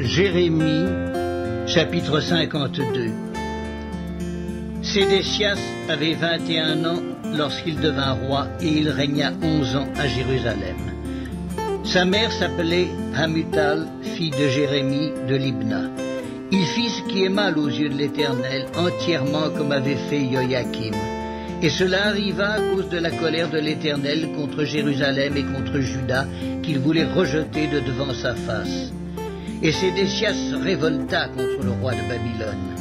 Jérémie, chapitre 52. Sédécias avait 21 ans lorsqu'il devint roi et il régna 11 ans à Jérusalem. Sa mère s'appelait Hamutal, fille de Jérémie de Libna. Il fit ce qui est mal aux yeux de l'Éternel, entièrement comme avait fait Joachim. Et cela arriva à cause de la colère de l'Éternel contre Jérusalem et contre Juda, qu'il voulait rejeter de devant sa face. Et Sédécias se révolta contre le roi de Babylone.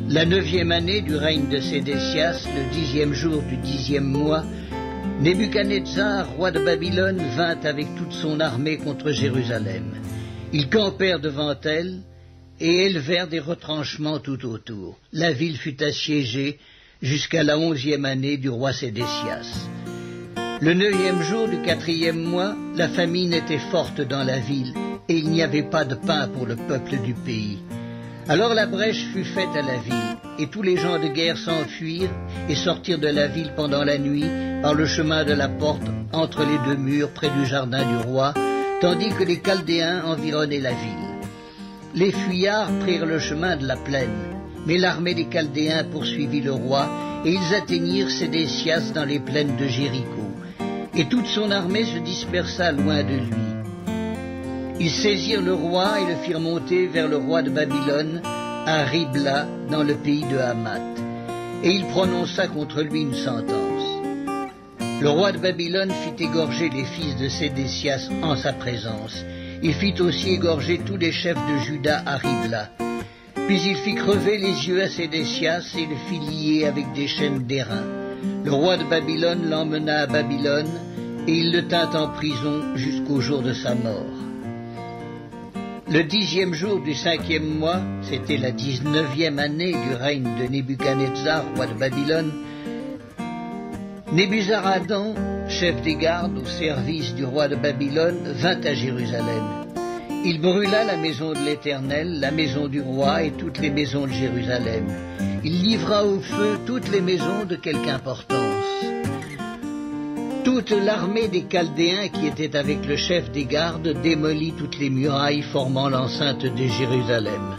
La 9e année du règne de Sédécias, le 10e jour du 10e mois, Nebuchadnezzar, roi de Babylone, vint avec toute son armée contre Jérusalem. Ils campèrent devant elle et élevèrent des retranchements tout autour. La ville fut assiégée jusqu'à la 11e année du roi Sédécias. Le 9e jour du 4e mois, la famine était forte dans la ville et il n'y avait pas de pain pour le peuple du pays. Alors la brèche fut faite à la ville, et tous les gens de guerre s'enfuirent et sortirent de la ville pendant la nuit par le chemin de la porte entre les deux murs près du jardin du roi, tandis que les Chaldéens environnaient la ville. Les fuyards prirent le chemin de la plaine, mais l'armée des Chaldéens poursuivit le roi, et ils atteignirent Sédécias dans les plaines de Jéricho. Et toute son armée se dispersa loin de lui. Ils saisirent le roi et le firent monter vers le roi de Babylone, à Ribla, dans le pays de Hamath. Et il prononça contre lui une sentence. Le roi de Babylone fit égorger les fils de Sédécias en sa présence. Il fit aussi égorger tous les chefs de Juda à Ribla. Puis il fit crever les yeux à Sédécias et le fit lier avec des chaînes d'airain. Le roi de Babylone l'emmena à Babylone, et il le tint en prison jusqu'au jour de sa mort. Le 10e jour du 5e mois, c'était la 19e année du règne de Nebuchadnezzar, roi de Babylone, Nebuzaradan, chef des gardes au service du roi de Babylone, vint à Jérusalem. Il brûla la maison de l'Éternel, la maison du roi et toutes les maisons de Jérusalem. Il livra au feu toutes les maisons de quelque importance. Toute l'armée des Chaldéens qui était avec le chef des gardes démolit toutes les murailles formant l'enceinte de Jérusalem.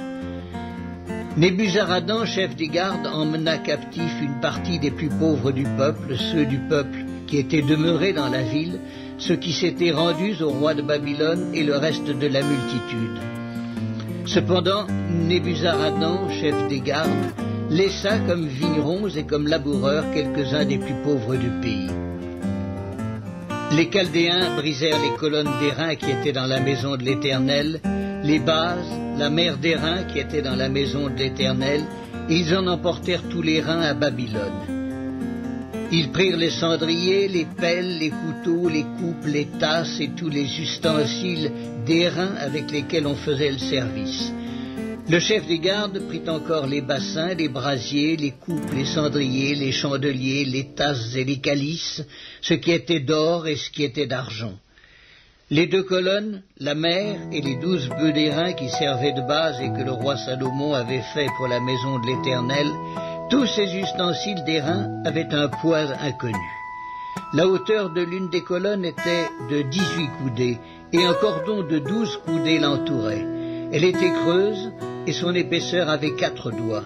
Nebuzaradan, chef des gardes, emmena captif une partie des plus pauvres du peuple, ceux du peuple qui étaient demeurés dans la ville, ceux qui s'étaient rendus au roi de Babylone et le reste de la multitude. Cependant, Nebuzaradan, chef des gardes, laissa comme vignerons et comme laboureurs quelques-uns des plus pauvres du pays. Les Chaldéens brisèrent les colonnes d'airain qui étaient dans la maison de l'Éternel, les bases, la mer d'airain qui était dans la maison de l'Éternel, et ils en emportèrent tous les reins à Babylone. Ils prirent les cendriers, les pelles, les couteaux, les coupes, les tasses et tous les ustensiles d'airain avec lesquels on faisait le service. Le chef des gardes prit encore les bassins, les brasiers, les coupes, les cendriers, les chandeliers, les tasses et les calices, ce qui était d'or et ce qui était d'argent. Les 2 colonnes, la mer et les 12 bœufs d'airain qui servaient de base et que le roi Salomon avait fait pour la maison de l'Éternel, tous ces ustensiles d'airain avaient un poids inconnu. La hauteur de l'une des colonnes était de 18 coudées et un cordon de 12 coudées l'entourait. Elle était creuse et son épaisseur avait 4 doigts.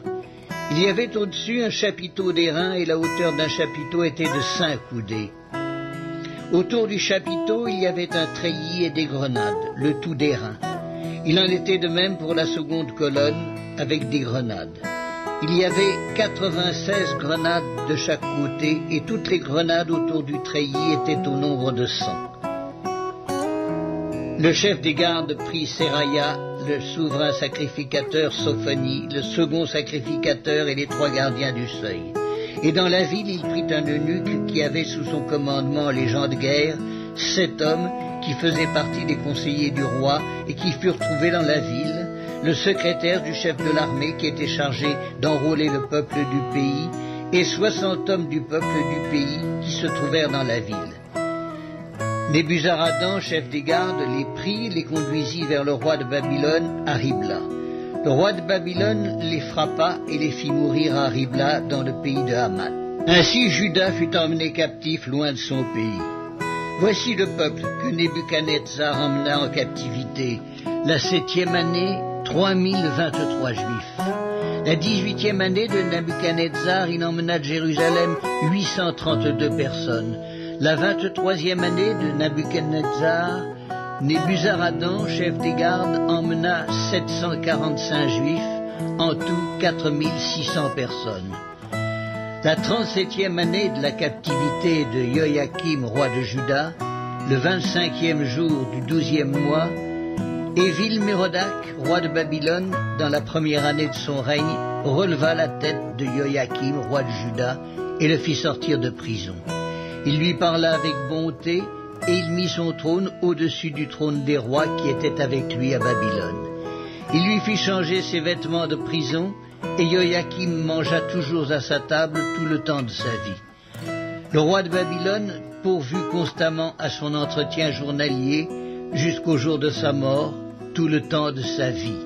Il y avait au-dessus un chapiteau d'airain et la hauteur d'un chapiteau était de 5 coudées. Autour du chapiteau, il y avait un treillis et des grenades, le tout d'airain. Il en était de même pour la seconde colonne, avec des grenades. Il y avait 96 grenades de chaque côté et toutes les grenades autour du treillis étaient au nombre de 100. Le chef des gardes prit Seraya, le souverain sacrificateur Sophonie, le second sacrificateur et les 3 gardiens du seuil. Et dans la ville, il prit un eunuque qui avait sous son commandement les gens de guerre, 7 hommes qui faisaient partie des conseillers du roi et qui furent trouvés dans la ville, le secrétaire du chef de l'armée qui était chargé d'enrôler le peuple du pays, et 60 hommes du peuple du pays qui se trouvèrent dans la ville. Nebuzaradan, chef des gardes, les prit, les conduisit vers le roi de Babylone à Ribla. Le roi de Babylone les frappa et les fit mourir à Ribla dans le pays de Hamath. Ainsi Juda fut emmené captif loin de son pays. Voici le peuple que Nebuchadnezzar emmena en captivité. La 7e année, 3023 Juifs. La 18e année de Nebuchadnezzar, il emmena de Jérusalem 832 personnes. La 23e année de Nebuchadnezzar, Nebuzaradan, chef des gardes, emmena 745 Juifs, en tout 4600 personnes. La 37e année de la captivité de Joachim, roi de Juda, le 25e jour du 12e mois, Évil-Mérodach, roi de Babylone, dans la première année de son règne, releva la tête de Joachim, roi de Juda, et le fit sortir de prison. Il lui parla avec bonté, et il mit son trône au-dessus du trône des rois qui étaient avec lui à Babylone. Il lui fit changer ses vêtements de prison, et Joachim mangea toujours à sa table tout le temps de sa vie. Le roi de Babylone pourvut constamment à son entretien journalier jusqu'au jour de sa mort, tout le temps de sa vie.